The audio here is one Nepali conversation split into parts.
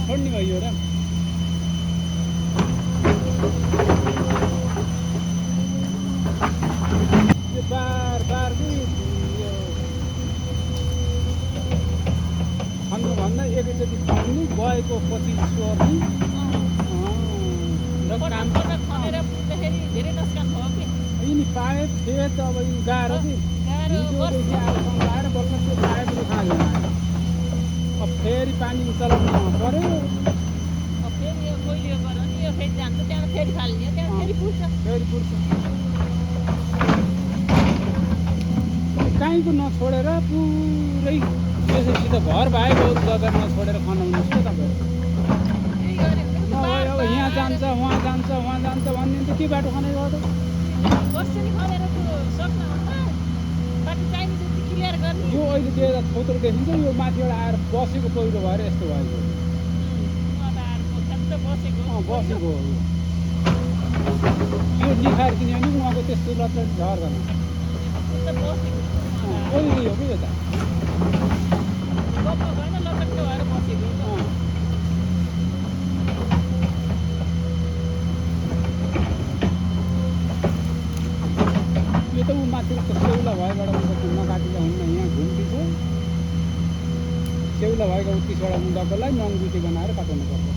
छोड्ने भयो र यो बार यो खन्नुभन्दा एकैचोटि खन्नु गएको पछि सोर्नु र काम खनेर पुग्दाखेरि धेरै नोक्सान भयो कि यिनी पाइप खेत अब यी गाह्रो कि हिजोदेखि आजसम्म आएर बल्ल त्यो पाइपले खायो अब फेरि पानी चलाउनु पर्यो फेरि यो कोइलियो गऱ्यो नि यो फेरि जान्छ त्यहाँ फेरि फाल्ने त्यहाँ फेरि पुर्छ काहीँको नछोडेर पुरै त्यसैसित घर भएको जग्गा नछोडेर खनाउनुहोस् न तपाईँहरू अब यहाँ जान्छ उहाँ जान्छ भन्ने त के बाटो खनाइ भयो त बस्छ नि खनेर सक्नु बाटो चाहिने जति क्लियर गर्ने यो अहिले दिएर थोत्रो देखिन्छ यो माथिबाट आएर बसेको पहिरो भएर यस्तो भएको बसेको हो यो निखार किन्यो भने उहाँको त्यस्तो लट्टट झर्दैन पहिरो हो कि यो त यो त ऊ माथि सेउला भएबाट नकाटिँदा हुन्न यहाँ घुम्ती छ सेउला भएको उत्तिसबाट मुदाकोलाई नङजुटी बनाएर काटाउनु पर्छ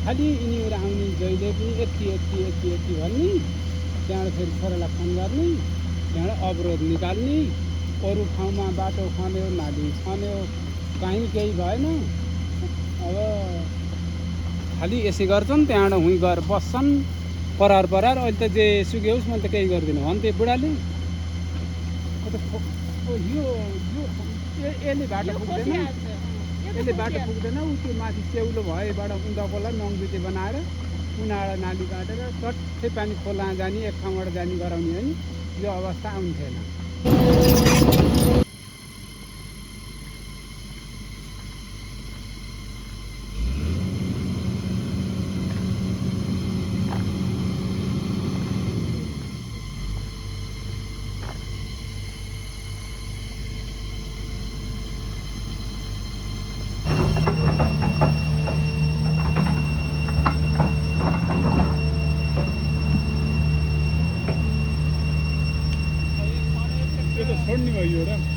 खालि यिनीहरू आउने जहिले पनि यति भन्ने त्यहाँबाट फेरि छोरालाई फोन गर्ने त्यहाँबाट अवरोध निकाल्ने अरू ठाउँमा बाटो खन्यो नाली खन्यो कहीँ केही भएन अब खालि यसै गर्छन् त्यहाँबाट हुँ गएर बस्छन् परार अहिले त जे सुके होस् मैले त केही गर्दिनँ भन्थे बुढाले यसले बाटो पुग्दैन यसले बाटो पुग्दैन ऊ त्यो माथि सेउलो भएबाट उनीहरूकोलाई नङजुटे बनाएर उनीबाट नाली काटेर सट्टै पानी खोला जाने एक ठाउँबाट जाने गराउने हो नि यो अवस्था आउँथेन लिएर